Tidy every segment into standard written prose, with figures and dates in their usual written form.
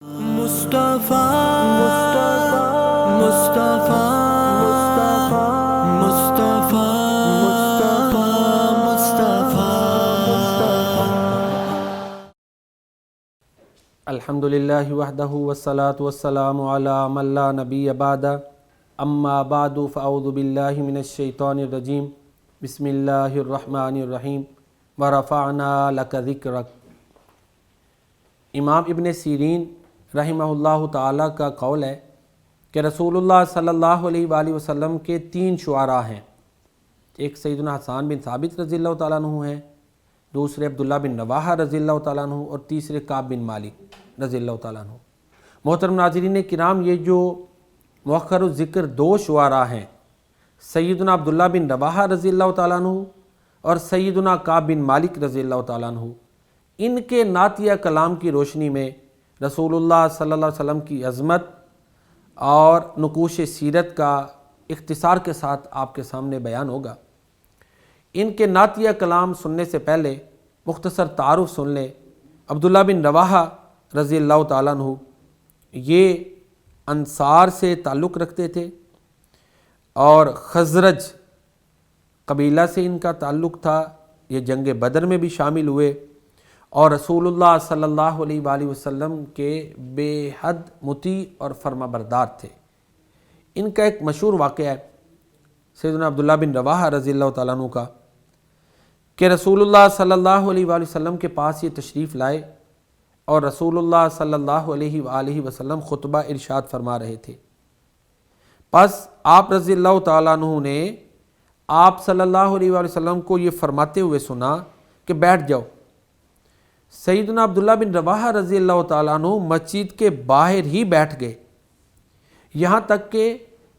مصطفیٰ مصطفیٰ مصطفیٰ مصطفیٰ الحمدللہ وحدہ والصلاة والسلام علی من لا نبی بعدہ اما بعد فاعوذ باللہ من الشیطان الرجیم بسم اللہ الرحمن الرحیم ورفعنا لک ذکرک۔ امام ابن سیرین رحمہ اللہ تعالیٰ کا قول ہے کہ رسول اللہ صلی اللہ علیہ وآلہ وسلم کے 3 شعراء ہیں۔ ایک سیدنا حسان بن ثابت رضی اللہ تعالیٰ عنہ ہیں، دوسرے عبداللہ بن رواحہ رضی اللہ تعالیٰ عنہ اور تیسرے کعب بن مالک رضی اللہ تعالیٰ عنہ۔ محترم ناظرین کرام، یہ جو مؤخر الذکر 2 شعراء ہیں، سیدنا عبداللہ بن رواحہ رضی اللہ تعالیٰ عنہ اور سیدنا کعب بن مالک رضی اللہ تعالیٰ عنہ، ان کے نعتیہ کلام کی روشنی میں رسول اللہ صلی اللہ علیہ وسلم کی عظمت اور نقوش سیرت کا اختصار کے ساتھ آپ کے سامنے بیان ہوگا۔ ان کے نعتیہ کلام سننے سے پہلے مختصر تعارف سن لیں۔ عبداللہ بن رواحہ رضی اللہ تعالیٰ عنہ یہ انصار سے تعلق رکھتے تھے اور خزرج قبیلہ سے ان کا تعلق تھا۔ یہ جنگ بدر میں بھی شامل ہوئے اور رسول اللہ صلی اللہ علیہ وآلہ وسلم کے بے حد مطیع اور فرما بردار تھے۔ ان کا ایک مشہور واقعہ ہے سیدنا عبداللہ بن رواحہ رضی اللہ تعالیٰ عنہ کا کہ رسول اللہ صلی اللہ علیہ وآلہ وسلم کے پاس یہ تشریف لائے اور رسول اللہ صلی اللہ علیہ وآلہ وسلم خطبہ ارشاد فرما رہے تھے۔ پس آپ رضی اللہ تعالیٰ عنہ نے آپ صلی اللہ علیہ وآلہ وسلم کو یہ فرماتے ہوئے سنا کہ بیٹھ جاؤ۔ سیدنا عبداللہ بن رواحہ رضی اللہ تعالیٰ عنہ مسجد کے باہر ہی بیٹھ گئے، یہاں تک کہ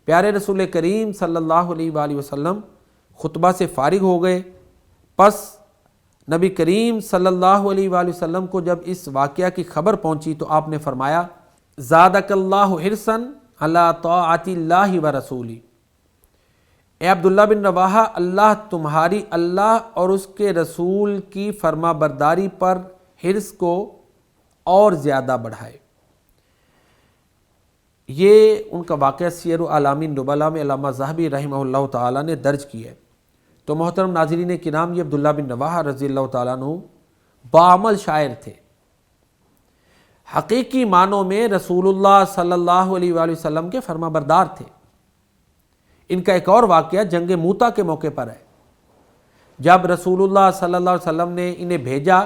پیارے رسول کریم صلی اللہ علیہ وآلہ وسلم خطبہ سے فارغ ہو گئے۔ پس نبی کریم صلی اللہ علیہ وآلہ وسلم کو جب اس واقعہ کی خبر پہنچی تو آپ نے فرمایا زادک اللہ حرصا علی طاعت اللہ و رسولی، اے عبداللہ بن رواحہ، اللہ تمہاری اللہ اور اس کے رسول کی فرما برداری پر حرص کو اور زیادہ بڑھائے۔ یہ ان کا واقعہ سیر اعلام النبلاء میں علامہ ذہبی رحمہ اللہ تعالیٰ نے درج کی ہے۔ تو محترم ناظرین کرام، یہ عبداللہ بن رواحہ رضی اللہ تعالیٰ عنہ باعمل شاعر تھے، حقیقی معنوں میں رسول اللہ صلی اللہ علیہ وآلہ وسلم کے فرما بردار تھے۔ ان کا ایک اور واقعہ جنگ موتا کے موقع پر ہے۔ جب رسول اللہ صلی اللہ علیہ وسلم نے انہیں بھیجا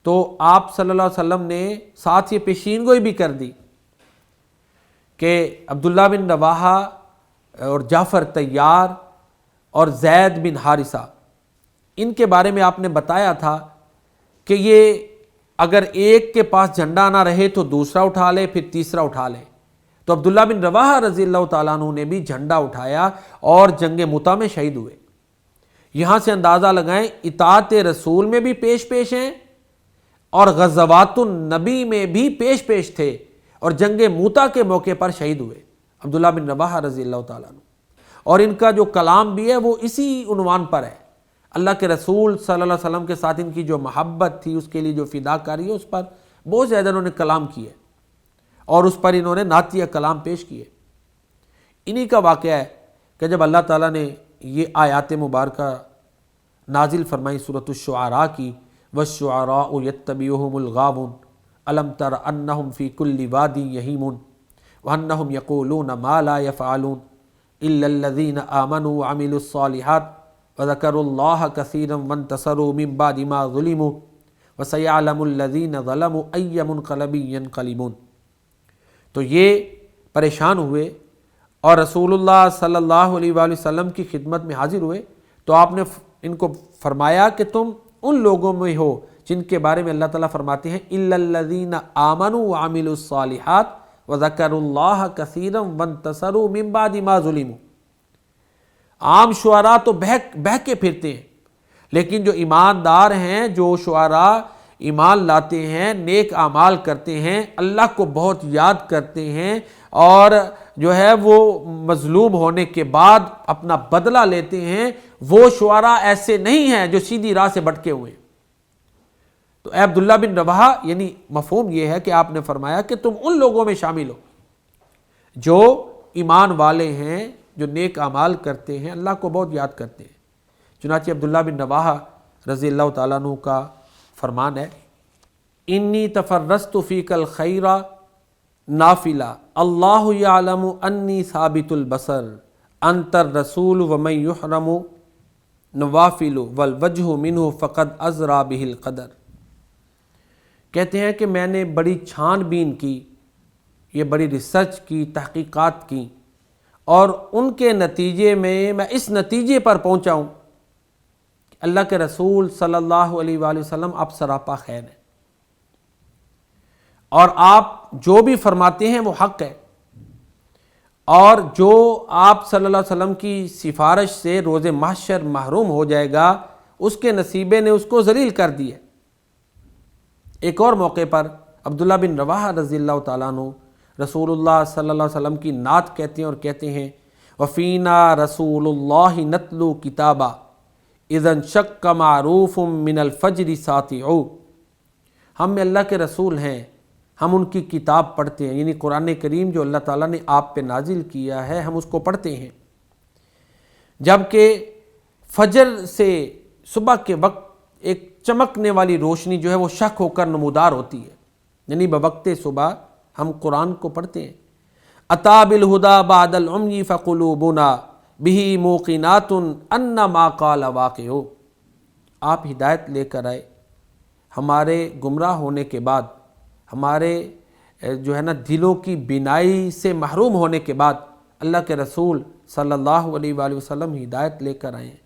تو آپ صلی اللہ علیہ وسلم نے ساتھ یہ پیشین گوئی بھی کر دی کہ عبداللہ بن رواحہ اور جعفر طیار اور زید بن حارثہ، ان کے بارے میں آپ نے بتایا تھا کہ یہ اگر ایک کے پاس جھنڈا نہ رہے تو دوسرا اٹھا لے، پھر تیسرا اٹھا لے۔ تو عبداللہ بن رواحہ رضی اللہ تعالیٰ عنہ نے بھی جھنڈا اٹھایا اور جنگ موتا میں شہید ہوئے۔ یہاں سے اندازہ لگائیں اطاعت رسول میں بھی پیش پیش ہیں اور غزوات النبی میں بھی پیش پیش تھے، اور جنگ موتا کے موقع پر شہید ہوئے عبداللہ بن رواحہ رضی اللہ تعالیٰ عنہ۔ اور ان کا جو کلام بھی ہے وہ اسی عنوان پر ہے، اللہ کے رسول صلی اللہ علیہ وسلم کے ساتھ ان کی جو محبت تھی، اس کے لیے جو فداکاری ہے، اس پر بہت زیادہ انہوں نے کلام کیے اور اس پر انہوں نے نعتیہ کلام پیش کیے۔ انہی کا واقعہ ہے کہ جب اللہ تعالیٰ نے یہ آیات مبارکہ نازل فرمائی سورۃ الشعراء کی، وَالشُّعَرَاءُ يَتَّبِعُهُمُ الْغَاوُونَ أَلَمْ تَرَ أَنَّهُمْ فِي كُلِّ وَادٍ يَهِيمُونَ وَأَنَّهُمْ يَقُولُونَ مَا لَا يَفْعَلُونَ إِلَّا الَّذِينَ آمَنُوا وَعَمِلُوا الصَّالِحَاتِ وَذَكَرُوا اللَّهَ كَثِيرًا وَانتَصَرُوا مِن بَعْدِ مَا ظُلِمُوا وَسَيَعْلَمُ الَّذِينَ ظَلَمُوا أَيَّ مُنقَلَبٍ يَنقَلِبُونَ۔ تو یہ پریشان ہوئے اور رسول اللہ صلی اللہ علیہ وآلہ وسلم کی خدمت میں حاضر ہوئے تو آپ نے ان کو فرمایا کہ تم ان لوگوں میں ہو جن کے بارے میں اللہ تعالیٰ فرماتے ہیں اِلَّا الَّذِينَ آمَنُوا وَعَمِلُوا الصَّالِحَاتِ وَذَكَرُوا اللَّهَ كَثِيرًا وَانتَصَرُوا مِن بَعْدِ مَا ظُلِمُوا۔ عام شعراء تو بہہ کے پھرتے ہیں، لیکن جو ایماندار ہیں، جو شعراء ایمان لاتے ہیں، نیک اعمال کرتے ہیں، اللہ کو بہت یاد کرتے ہیں اور جو ہے وہ مظلوم ہونے کے بعد اپنا بدلہ لیتے ہیں، وہ شعراء ایسے نہیں ہیں جو سیدھی راہ سے بھٹکے ہوئے ہیں۔ تو اے عبداللہ بن رواحہ، یعنی مفہوم یہ ہے کہ آپ نے فرمایا کہ تم ان لوگوں میں شامل ہو جو ایمان والے ہیں، جو نیک اعمال کرتے ہیں، اللہ کو بہت یاد کرتے ہیں۔ چنانچہ عبداللہ بن رواحہ رضی اللہ تعالیٰ عنہ کا فرمان ہے، انی تفرست فیک الخیر نافلہ اللہ یعلم انی ثابت البصر انت الرسول ومن یحرم نوافل والوجہ منہ فقد ازرا بہ القدر۔ کہتے ہیں کہ میں نے بڑی چھان بین کی، یہ بڑی ریسرچ کی، تحقیقات کی، اور ان کے نتیجے میں اس نتیجے پر پہنچا ہوں کہ اللہ کے رسول صلی اللہ علیہ وآلہ وسلم آپ سراپا خیر ہیں، اور آپ جو بھی فرماتے ہیں وہ حق ہے، اور جو آپ صلی اللہ علیہ وسلم کی سفارش سے روز محشر محروم ہو جائے گا، اس کے نصیبے نے اس کو ذلیل کر دیا۔ ایک اور موقع پر عبداللہ بن رواحہ رضی اللہ تعالیٰ عنہ رسول اللہ صلی اللہ علیہ وسلم کی نعت کہتے ہیں اور کہتے ہیں، وَفِينَا رَسُولُ اللَّهِ نَتْلُو كِتَابًا اِذَا انشَقَّ مَعْرُوفٌ مِّنَ الْفَجْرِ سَاطِعُ۔ ہم میں اللہ کے رسول ہیں، ہم ان کی کتاب پڑھتے ہیں، یعنی قرآن کریم جو اللہ تعالیٰ نے آپ پہ نازل کیا ہے، ہم اس کو پڑھتے ہیں، جبکہ فجر سے صبح کے وقت ایک چمکنے والی روشنی جو ہے وہ شک ہو کر نمودار ہوتی ہے، یعنی بوقت صبح ہم قرآن کو پڑھتے ہیں۔ اتا بالہدا بعد العمی فقلوبنا بہ موقنات ان ما قال واقع۔ آپ ہدایت لے کر آئے، ہمارے گمراہ ہونے کے بعد، ہمارے جو ہے نا دلوں کی بینائی سے محروم ہونے کے بعد اللہ کے رسول صلی اللہ علیہ وآلہ وسلم ہدایت لے کر آئے ہیں،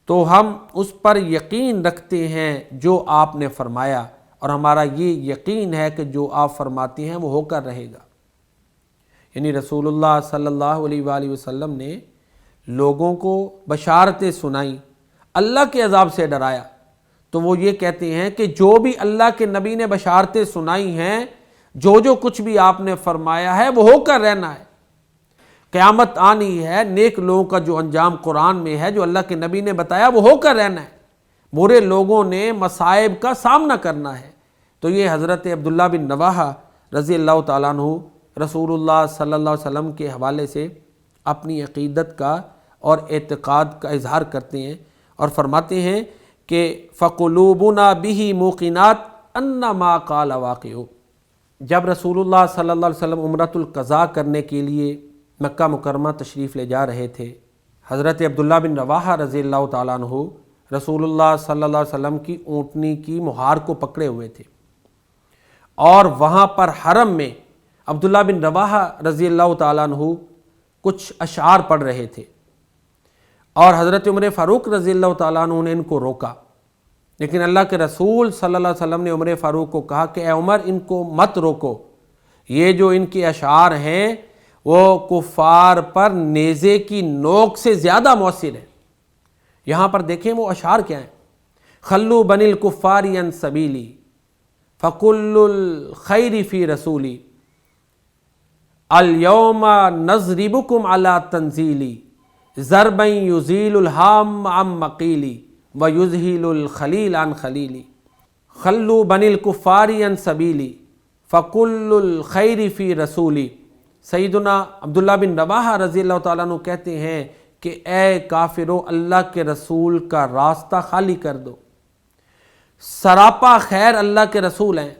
تو ہم اس پر یقین رکھتے ہیں جو آپ نے فرمایا، اور ہمارا یہ یقین ہے کہ جو آپ فرماتے ہیں وہ ہو کر رہے گا۔ یعنی رسول اللہ صلی اللہ علیہ وآلہ وسلم نے لوگوں کو بشارتیں سنائیں، اللہ کے عذاب سے ڈرایا، تو وہ یہ کہتے ہیں کہ جو بھی اللہ کے نبی نے بشارتیں سنائی ہیں، جو کچھ بھی آپ نے فرمایا ہے وہ ہو کر رہنا ہے۔ قیامت آنی ہے، نیک لوگوں کا جو انجام قرآن میں ہے، جو اللہ کے نبی نے بتایا وہ ہو کر رہنا ہے، برے لوگوں نے مصائب کا سامنا کرنا ہے۔ تو یہ حضرت عبداللہ بن رواحہ رضی اللہ تعالیٰ عنہ رسول اللہ صلی اللہ علیہ وسلم کے حوالے سے اپنی عقیدت کا اور اعتقاد کا اظہار کرتے ہیں اور فرماتے ہیں کہ فَقُلُوبُنَا بِهِ مُوقِنَاتٌ أَنَّ مَا قَالَ وَاقِعٌ۔ جب رسول اللہ صلی اللہ علیہ وسلم عمرۃ القضاء کرنے کے لیے مکہ مکرمہ تشریف لے جا رہے تھے، حضرت عبداللہ بن رواحہ رضی اللہ تعالیٰ عنہ رسول اللہ صلی اللہ علیہ وسلم کی اونٹنی کی مہار کو پکڑے ہوئے تھے، اور وہاں پر حرم میں عبداللہ بن رواحہ رضی اللہ تعالیٰ عنہ کچھ اشعار پڑھ رہے تھے، اور حضرت عمر فاروق رضی اللہ تعالیٰ عنہ نے ان کو روکا، لیکن اللہ کے رسول صلی اللہ علیہ وسلم نے عمر فاروق کو کہا کہ اے عمر، ان کو مت روکو، یہ جو ان کے اشعار ہیں وہ کفار پر نیزے کی نوک سے زیادہ مؤثر ہیں۔ یہاں پر دیکھیں وہ اشعار کیا ہیں، خلو بن الکفار عن سبیلی فکل الخیر فی رسولی الیوم نضربکم علی تنزیلی ضربا یزیل الہام عن مقیلی ویذہل الخلیل عن خلیلی خلو بن الکفار عن سبیلی فکل الخیر فی رسولی۔ سیدنا عبداللہ بن رواحہ رضی اللہ تعالیٰ عنہ کہتے ہیں کہ اے کافرو، اللہ کے رسول کا راستہ خالی کر دو، سراپا خیر اللہ کے رسول ہیں،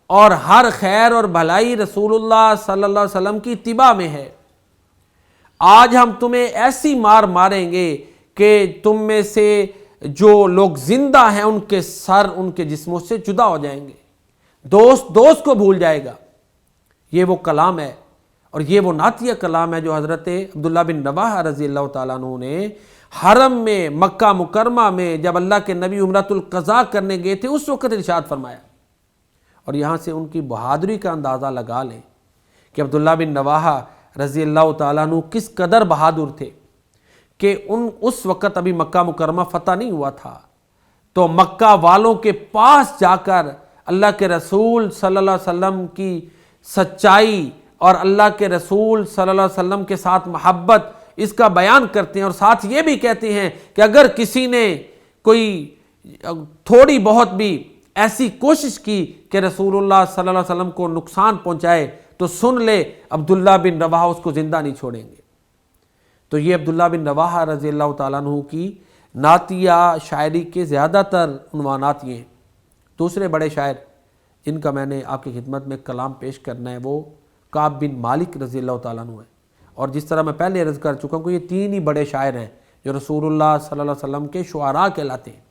اور ہر خیر اور بھلائی رسول اللہ صلی اللہ علیہ وسلم کی اتباع میں ہے۔ آج ہم تمہیں ایسی مار ماریں گے کہ تم میں سے جو لوگ زندہ ہیں ان کے سر ان کے جسموں سے جدا ہو جائیں گے، دوست کو بھول جائے گا۔ یہ وہ کلام ہے، اور یہ وہ نعتیہ کلام ہے جو حضرت عبداللہ بن رواحہ رضی اللہ تعالیٰ عنہ نے حرم میں مکہ مکرمہ میں جب اللہ کے نبی عمرۃ القضاء کرنے گئے تھے اس وقت ارشاد فرمایا۔ اور یہاں سے ان کی بہادری کا اندازہ لگا لیں کہ عبداللہ بن رواحہ رضی اللہ تعالیٰ عنہ کس قدر بہادر تھے کہ اس وقت ابھی مکہ مکرمہ فتح نہیں ہوا تھا، تو مکہ والوں کے پاس جا کر اللہ کے رسول صلی اللہ علیہ وسلم کی سچائی اور اللہ کے رسول صلی اللہ علیہ وسلم کے ساتھ محبت اس کا بیان کرتے ہیں، اور ساتھ یہ بھی کہتے ہیں کہ اگر کسی نے کوئی تھوڑی بہت بھی ایسی کوشش کی کہ رسول اللہ صلی اللہ علیہ وسلم کو نقصان پہنچائے تو سن لے عبداللہ بن رواحہ اس کو زندہ نہیں چھوڑیں گے۔ تو یہ عبداللہ بن رواحہ رضی اللہ تعالیٰ عنہ کی نعتیہ شاعری کے زیادہ تر عنوانات یہ ہیں۔ دوسرے بڑے شاعر جن کا میں نے آپ کی خدمت میں کلام پیش کرنا ہے وہ کعب بن مالک رضی اللہ تعالیٰ عنہ ہے، اور جس طرح میں پہلے عرض کر چکا ہوں کہ یہ تین ہی بڑے شاعر ہیں جو رسول اللہ صلی اللہ علیہ وسلم کے شعراء کہلاتے ہیں۔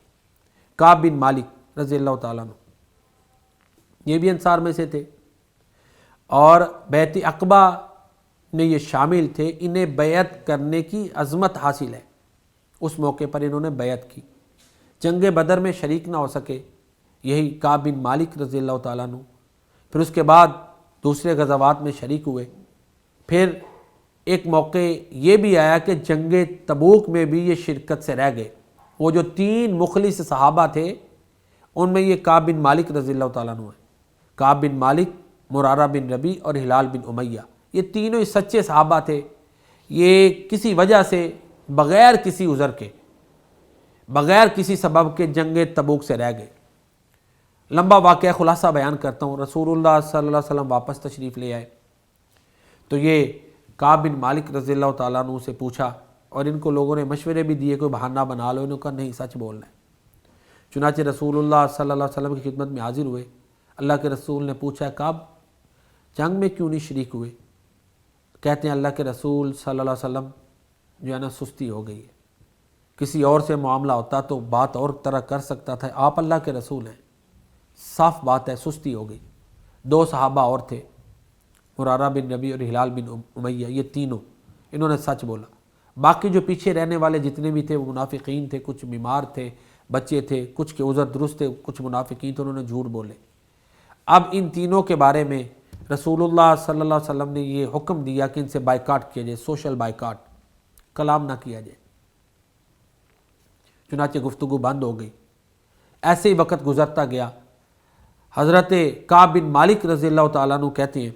کعب بن مالک رضی اللہ تعالیٰ عنہ یہ بھی انصار میں سے تھے، اور بیعت عقبہ میں یہ شامل تھے۔ انہیں بیعت کرنے کی عظمت حاصل ہے، اس موقع پر انہوں نے بیعت کی۔ جنگ بدر میں شریک نہ ہو سکے یہی کعب بن مالک رضی اللہ تعالیٰ عنہ، پھر اس کے بعد دوسرے غزوات میں شریک ہوئے۔ پھر ایک موقع یہ بھی آیا کہ جنگ تبوک میں بھی یہ شرکت سے رہ گئے۔ وہ جو تین مخلص صحابہ تھے ان میں یہ کعب بن مالک رضی اللہ تعالیٰ عنہ ہے۔ کعب بن مالک، مرارہ بن ربیع اور ہلال بن امیہ، یہ تینوں ہی سچے صحابہ تھے۔ یہ کسی وجہ سے بغیر کسی عذر کے، بغیر کسی سبب کے جنگ تبوک سے رہ گئے۔ لمبا واقعہ خلاصہ بیان کرتا ہوں۔ رسول اللہ صلی اللہ علیہ وسلم واپس تشریف لے آئے تو یہ کعب بن مالک رضی اللہ تعالیٰ عنہ سے پوچھا، اور ان کو لوگوں نے مشورے بھی دیے کوئی بہانہ بنا لو، انہوں نے کہا نہیں، سچ بولنا ہے۔ چنانچہ رسول اللہ صلی اللہ علیہ وسلم کی خدمت میں حاضر ہوئے۔ اللہ کے رسول نے پوچھا کعب جنگ میں کیوں نہیں شریک ہوئے؟ کہتے ہیں اللہ کے رسول صلی اللہ علیہ وسلم جو ہے نا سستی ہو گئی ہے، کسی اور سے معاملہ ہوتا تو بات اور طرح کر سکتا تھا، آپ اللہ کے رسول ہیں، صاف بات ہے سستی ہو گئی۔ دو صحابہ اور تھے، مرارہ بن ربیع اور ہلال بن امیہ، یہ تینوں انہوں نے سچ بولا۔ باقی جو پیچھے رہنے والے جتنے بھی تھے وہ منافقین تھے، کچھ بیمار تھے، بچے تھے، کچھ کے عذر درست تھے، کچھ منافقین تھے، انہوں نے جھوٹ بولے۔ اب ان تینوں کے بارے میں رسول اللہ صلی اللہ علیہ وسلم نے یہ حکم دیا کہ ان سے بائیکاٹ کیا جائے، سوشل بائیکاٹ، کلام نہ کیا جائے۔ چنانچہ گفتگو بند ہو گئی۔ ایسے ہی وقت گزرتا گیا۔ حضرت کعب بن مالک رضی اللہ تعالیٰ عنہ کہتے ہیں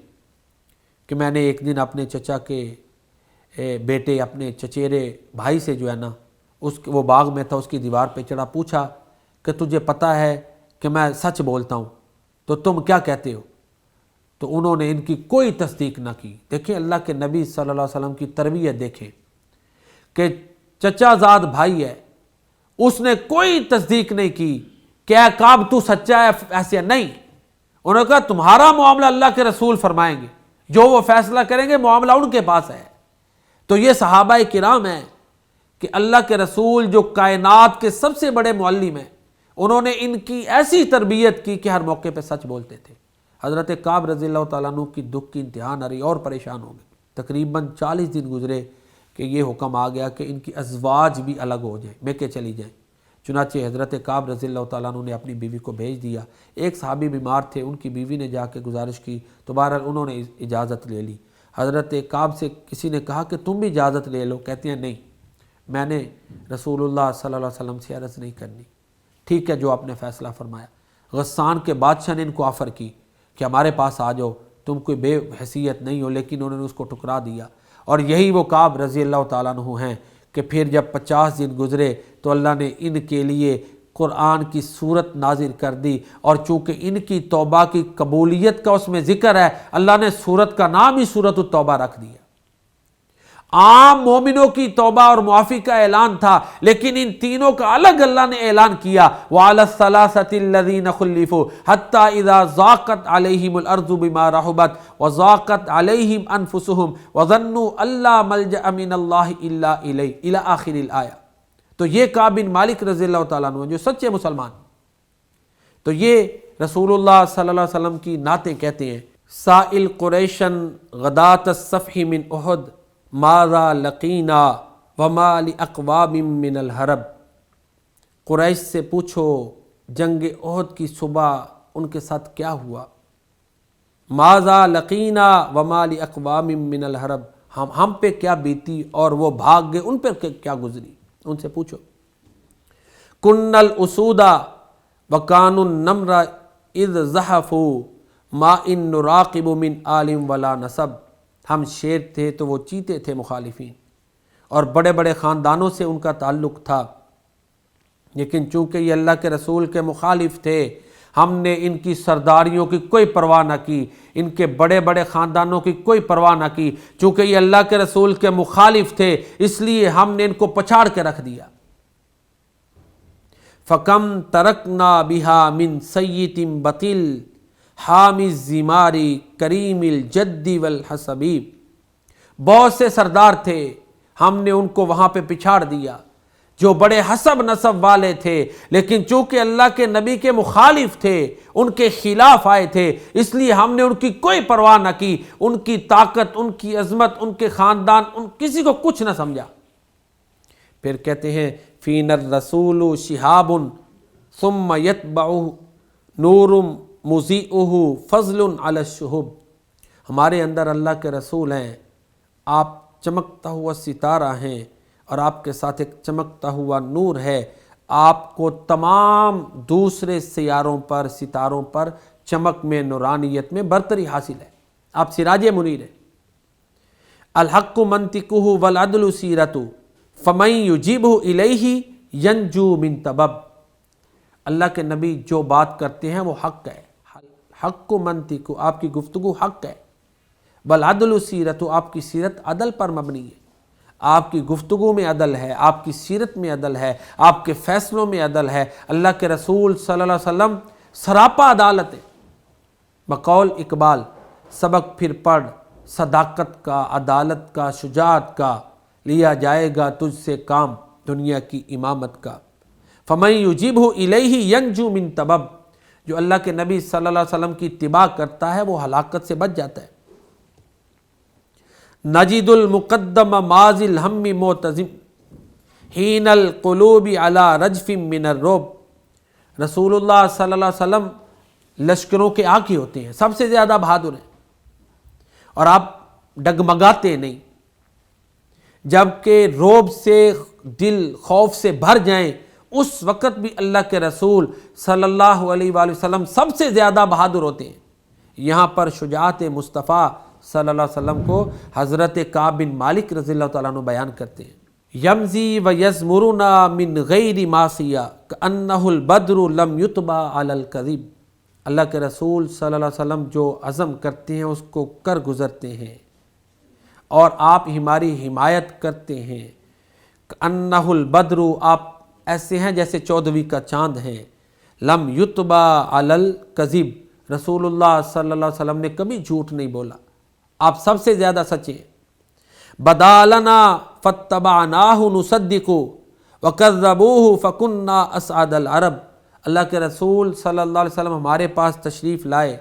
کہ میں نے ایک دن اپنے چچا کے بیٹے، اپنے چچیرے بھائی سے جو ہے نا وہ باغ میں تھا، اس کی دیوار پہ چڑھا، پوچھا کہ تجھے پتہ ہے کہ میں سچ بولتا ہوں تو تم کیا کہتے ہو؟ تو انہوں نے ان کی کوئی تصدیق نہ کی۔ دیکھیں اللہ کے نبی صلی اللہ علیہ وسلم کی تربیت دیکھیں کہ چچا زاد بھائی ہے، اس نے کوئی تصدیق نہیں کی کہ اے کعب تو سچا ہے، ایسے نہیں۔ انہوں نے کہا تمہارا معاملہ اللہ کے رسول فرمائیں گے، جو وہ فیصلہ کریں گے معاملہ ان کے پاس ہے۔ تو یہ صحابہ کرام ہیں کہ اللہ کے رسول جو کائنات کے سب سے بڑے معلم ہیں، انہوں نے ان کی ایسی تربیت کی کہ ہر موقع پہ سچ بولتے تھے۔ حضرت کعب رضی اللہ تعالیٰ عنہ کی دکھ کی انتہا نہ رہی اور پریشان ہو گئے۔ تقریباً 40 دن گزرے کہ یہ حکم آ گیا کہ ان کی ازواج بھی الگ ہو جائیں، میکے چلی جائیں۔ چنانچہ حضرت کعب رضی اللہ تعالیٰ عنہ نے اپنی بیوی کو بھیج دیا۔ ایک صحابی بیمار تھے، ان کی بیوی نے جا کے گزارش کی تو بہرحال انہوں نے اجازت لے لی۔ حضرت کعب سے کسی نے کہا کہ تم بھی اجازت لے لو، کہتے ہیں نہیں، میں نے رسول اللہ صلی اللہ علیہ وسلم سے عرض نہیں کرنی۔ ٹھیک ہے جو آپ نے فیصلہ فرمایا۔ غسان کے بادشاہ نے ان کو آفر کی کہ ہمارے پاس آ جاؤ، تم کوئی بے حیثیت نہیں ہو، لیکن انہوں نے اس کو ٹکرا دیا۔ اور یہی وہ کعب رضی اللہ تعالیٰ عنہ ہیں کہ پھر جب 50 دن گزرے تو اللہ نے ان کے لیے قرآن کی صورت نازل کر دی، اور چونکہ ان کی توبہ کی قبولیت کا اس میں ذکر ہے، اللہ نے صورت کا نام ہی سورۃ التوبہ رکھ دیا۔ عام مومنوں کی توبہ اور معافی کا اعلان تھا، لیکن ان تینوں کا الگ اللہ نے اعلان کیا۔ وَعَلَى الثَّلَاثَةِ الَّذِينَ خُلِّفُوا حَتَّى إِذَا ضَاقَتْ عَلَيْهِمُ الْأَرْضُ بِمَا رَحُبَتْ وَضَاقَتْ عَلَيْهِمْ أَنفُسُهُمْ وَظَنُّوا أَن لَّا مَلْجَأَ مِنَ اللَّهِ إِلَّا إِلَيْهِ إِلَى آخِرِ الْآيَةِ۔ تو یہ کعب بن مالک رضی اللہ تعالیٰ عنہ جو سچے مسلمان، تو یہ رسول اللہ صلی اللہ علیہ وسلم کی نعتیں کہتے ہیں۔ سائل قریشن غدات الصفح من احد ماذا لقینا وما لاقوام من الحرب۔ قریش سے پوچھو جنگ احد کی صبح ان کے ساتھ کیا ہوا۔ ماذا لقینا وما لاقوام من الحرب، ہم پہ کیا بیتی اور وہ بھاگ گئے، ان پر کیا گزری، ان سے پوچھو۔ کن الاسودا وکان النمر اذ زحفوا ما ان نراقب من عالم ولا نسب۔ ہم شیر تھے تو وہ چیتے تھے مخالفین، اور بڑے بڑے خاندانوں سے ان کا تعلق تھا، لیکن چونکہ یہ اللہ کے رسول کے مخالف تھے، ہم نے ان کی سرداریوں کی کوئی پرواہ نہ کی، ان کے بڑے بڑے خاندانوں کی کوئی پرواہ نہ کی۔ چونکہ یہ اللہ کے رسول کے مخالف تھے، اس لیے ہم نے ان کو پچھاڑ کے رکھ دیا۔ فَكَمْ تَرَكْنَا بِهَا مِنْ سَيِّتٍ بَطِلٍ حَامِ الزِّمَارِ كَرِيمِ الْجَدِّ وَالْحَسَبِ، بہت سے سردار تھے، ہم نے ان کو وہاں پہ پچھاڑ دیا جو بڑے حسب نسب والے تھے، لیکن چونکہ اللہ کے نبی کے مخالف تھے، ان کے خلاف آئے تھے، اس لیے ہم نے ان کی کوئی پرواہ نہ کی، ان کی طاقت، ان کی عظمت، ان کے خاندان، کسی کو کچھ نہ سمجھا۔ پھر کہتے ہیں فِينَ الرَّسُولُ شِهَابٌ ثُمَّ يَتْبَعُهُ نُورٌ مُضِيءُهُ فَضْلٌ عَلَى الشُّهُبِ، ہمارے اندر اللہ کے رسول ہیں، آپ چمکتا ہوا ستارہ ہیں اور آپ کے ساتھ ایک چمکتا ہوا نور ہے، آپ کو تمام دوسرے سیاروں پر، ستاروں پر چمک میں، نورانیت میں برتری حاصل ہے، آپ سراج منیر ہیں۔ الحق منطقہ والعدل سیرتہ فمن یجیبہ الیہ ینجو من تبب، اللہ کے نبی جو بات کرتے ہیں وہ حق ہے، حق منطق، آپ کی گفتگو حق ہے، والعدل سیرت، آپ کی سیرت عدل پر مبنی ہے، آپ کی گفتگو میں عدل ہے، آپ کی سیرت میں عدل ہے، آپ کے فیصلوں میں عدل ہے۔ اللہ کے رسول صلی اللہ علیہ وسلم سراپا عدالت ہے۔ بقول اقبال، سبق پھر پڑھ صداقت کا، عدالت کا، شجاعت کا، لیا جائے گا تجھ سے کام دنیا کی امامت کا۔ فمن یجیبہ الیہ ینجو من تبب، جو اللہ کے نبی صلی اللہ علیہ وسلم کی اتباع کرتا ہے وہ ہلاکت سے بچ جاتا ہے۔ نجد المقدم ماضی الہم معتزم حین القلوب علی رجف من الرعب، رسول اللہ صلی اللہ علیہ وسلم لشکروں کے آقی ہوتے ہیں، سب سے زیادہ بہادر ہیں، اور آپ ڈگمگاتے نہیں، جبکہ رعب سے دل خوف سے بھر جائیں اس وقت بھی اللہ کے رسول صلی اللہ علیہ وآلہ وسلم سب سے زیادہ بہادر ہوتے ہیں۔ یہاں پر شجاعت مصطفیٰ صلی اللہ علیہ وسلم کو حضرت کعب بن مالک رضی اللہ تعالیٰ عنہ بیان کرتے ہیں۔ یمزی و یزمرنا من غیر معصیہ کأنہ البدر لم یتبع علی الکذب، اللہ کے رسول صلی اللہ علیہ وسلم جو عزم کرتے ہیں اس کو کر گزرتے ہیں، اور آپ ہماری حمایت کرتے ہیں۔ کأنہ البدر، آپ ایسے ہیں جیسے 14ویں کا چاند ہیں۔ لم یتبع علی الکذب، رسول اللہ صلی اللہ علیہ وسلم نے کبھی جھوٹ نہیں بولا، آپ سب سے زیادہ سچے ہیں۔ بدا لنا فاتبعناہ نصدق وکذبوہ فکنا اسعد العرب، اللہ کے رسول صلی اللہ علیہ وسلم ہمارے پاس تشریف لائے،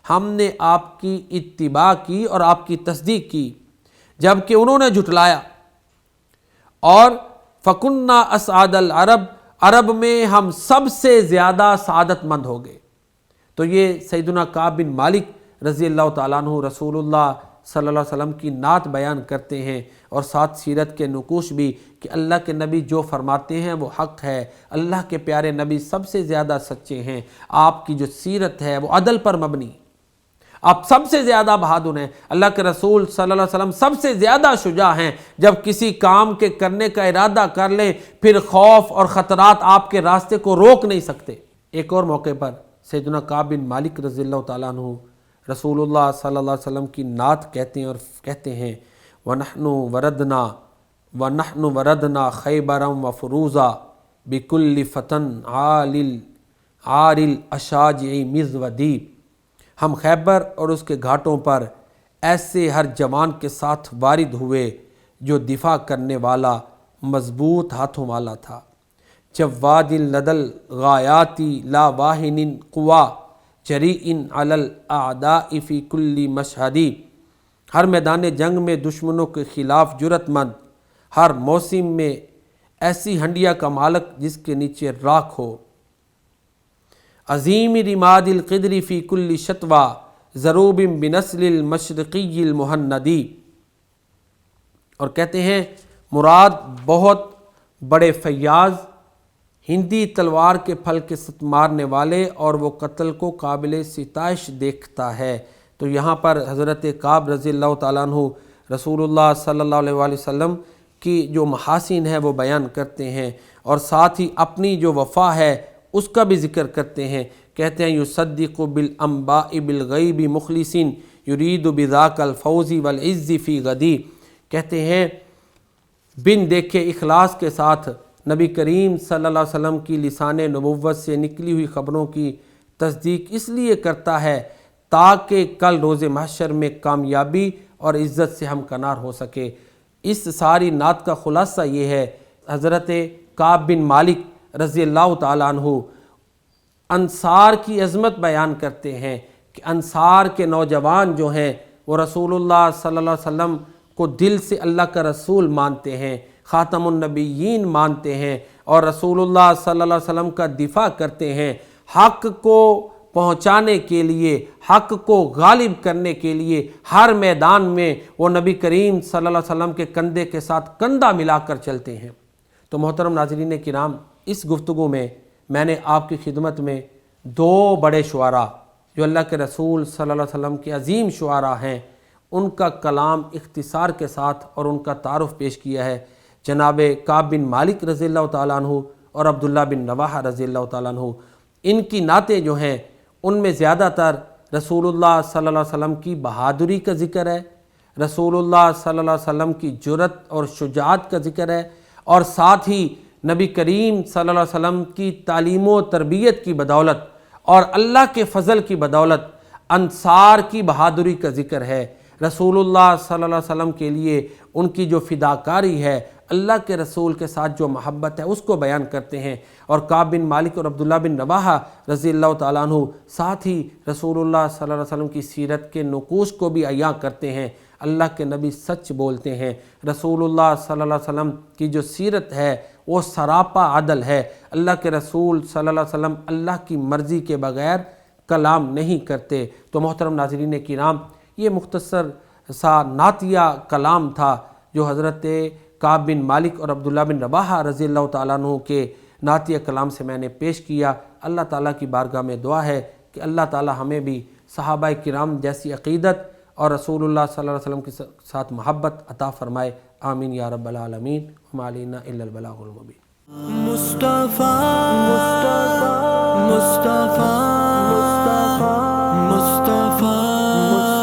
ہم نے آپ کی اتباع کی اور آپ کی تصدیق کی، جبکہ انہوں نے جھٹلایا، اور فکنا اسعد العرب، عرب میں ہم سب سے زیادہ سعادت مند ہو گئے۔ تو یہ سیدنا کعب بن مالک رضی اللہ تعالیٰ عنہ رسول اللہ صلی اللہ علیہ وسلم کی نعت بیان کرتے ہیں، اور ساتھ سیرت کے نقوش بھی کہ اللہ کے نبی جو فرماتے ہیں وہ حق ہے، اللہ کے پیارے نبی سب سے زیادہ سچے ہیں، آپ کی جو سیرت ہے وہ عدل پر مبنی، آپ سب سے زیادہ بہادر ہیں، اللہ کے رسول صلی اللہ علیہ وسلم سب سے زیادہ شجاع ہیں، جب کسی کام کے کرنے کا ارادہ کر لیں پھر خوف اور خطرات آپ کے راستے کو روک نہیں سکتے۔ ایک اور موقع پر سیدنا کعب بن مالک رضی اللہ تعالیٰ عنہ رسول اللہ صلی اللہ علیہ وسلم کی نعت کہتے ہیں اور کہتے ہیں وَنَحْنُ وَرَدْنَا خَيْبَرًا وَفُرُوزًا بِكُلِّ فَتًن عَارِ الْأَشَاجِعِ مِزْوَدِي، ہم خیبر اور اس کے گھاٹوں پر ایسے ہر جوان کے ساتھ وارد ہوئے جو دفاع کرنے والا مضبوط ہاتھوں والا تھا۔ جواد لدل غایاتی لا واہن قوا جریء علی الاعداء فی کل مشہدی، ہر میدان جنگ میں دشمنوں کے خلاف جرأت مند، ہر موسم میں ایسی ہنڈیا کا مالک جس کے نیچے راکھ ہو۔ عظیم رماد القدر فی کل شتوى ضروب بنسل المشرقی المہندی، اور کہتے ہیں مراد بہت بڑے فیاض ہندی تلوار کے پھل کے ست مارنے والے، اور وہ قتل کو قابل ستائش دیکھتا ہے۔ تو یہاں پر حضرت کعب رضی اللہ تعالیٰ عنہ رسول اللہ صلی اللہ علیہ وآلہ وسلم کی جو محاسن ہے وہ بیان کرتے ہیں، اور ساتھ ہی اپنی جو وفا ہے اس کا بھی ذکر کرتے ہیں. کہتے ہیں یصدق بالانباء بالغیب مخلصین یرید بذاک الفوز والعز فی غدی. کہتے ہیں بن دیکھے اخلاص کے ساتھ نبی کریم صلی اللہ علیہ وسلم کی لسان نبوت سے نکلی ہوئی خبروں کی تصدیق اس لیے کرتا ہے تاکہ کل روز محشر میں کامیابی اور عزت سے ہمکنار ہو سکے. اس ساری نعت کا خلاصہ یہ ہے. حضرت کعب بن مالک رضی اللہ تعالیٰ عنہ انصار کی عظمت بیان کرتے ہیں کہ انصار کے نوجوان جو ہیں وہ رسول اللہ صلی اللہ علیہ وسلم کو دل سے اللہ کا رسول مانتے ہیں، خاتم النبیین مانتے ہیں اور رسول اللہ صلی اللہ علیہ وسلم کا دفاع کرتے ہیں. حق کو پہنچانے کے لیے، حق کو غالب کرنے کے لیے ہر میدان میں وہ نبی کریم صلی اللہ علیہ وسلم کے کندھے کے ساتھ کندھا ملا کر چلتے ہیں. تو محترم ناظرین کرام، اس گفتگو میں میں نے آپ کی خدمت میں دو بڑے شعراء جو اللہ کے رسول صلی اللہ علیہ وسلم کے عظیم شعراء ہیں ان کا کلام اختصار کے ساتھ اور ان کا تعارف پیش کیا ہے. جناب کعب بن مالک رضی اللہ تعالیٰ عنہ اور عبداللہ بن رواحہ رضی اللہ تعالیٰ عنہ، ان کی نعتیں جو ہیں ان میں زیادہ تر رسول اللہ صلی اللہ علیہ وسلم کی بہادری کا ذکر ہے، رسول اللہ صلی اللہ علیہ وسلم کی جرأت اور شجاعت کا ذکر ہے، اور ساتھ ہی نبی کریم صلی اللہ علیہ وسلم کی تعلیم و تربیت کی بدولت اور اللہ کے فضل کی بدولت انصار کی بہادری کا ذکر ہے. رسول اللہ صلی اللہ علیہ وسلم کے لیے ان کی جو فداکاری ہے، اللہ کے رسول کے ساتھ جو محبت ہے اس کو بیان کرتے ہیں. اور کعب بن مالک اور عبداللہ بن رواحہ رضی اللہ تعالیٰ عنہ ساتھ ہی رسول اللہ صلی اللہ علیہ وسلم کی سیرت کے نقوش کو بھی عیاں کرتے ہیں. اللہ کے نبی سچ بولتے ہیں. رسول اللہ صلی اللہ علیہ وسلم کی جو سیرت ہے وہ سراپا عدل ہے. اللہ کے رسول صلی اللہ علیہ وسلم اللہ کی مرضی کے بغیر کلام نہیں کرتے. تو محترم ناظرین کرام، یہ مختصر سا نعتیہ کلام تھا جو حضرت کعب بن مالک اور عبداللہ بن رواحہ رضی اللہ تعالیٰ عنہ کے نعتیہ کلام سے میں نے پیش کیا. اللہ تعالیٰ کی بارگاہ میں دعا ہے کہ اللہ تعالیٰ ہمیں بھی صحابہ کرام جیسی عقیدت اور رسول اللہ صلی اللہ علیہ وسلم کے ساتھ محبت عطا فرمائے. آمین یا رب العالمین. وما علینا الا البلاغ المبین. مصطفیٰ مصطفیٰ مصطفیٰ مصطفیٰ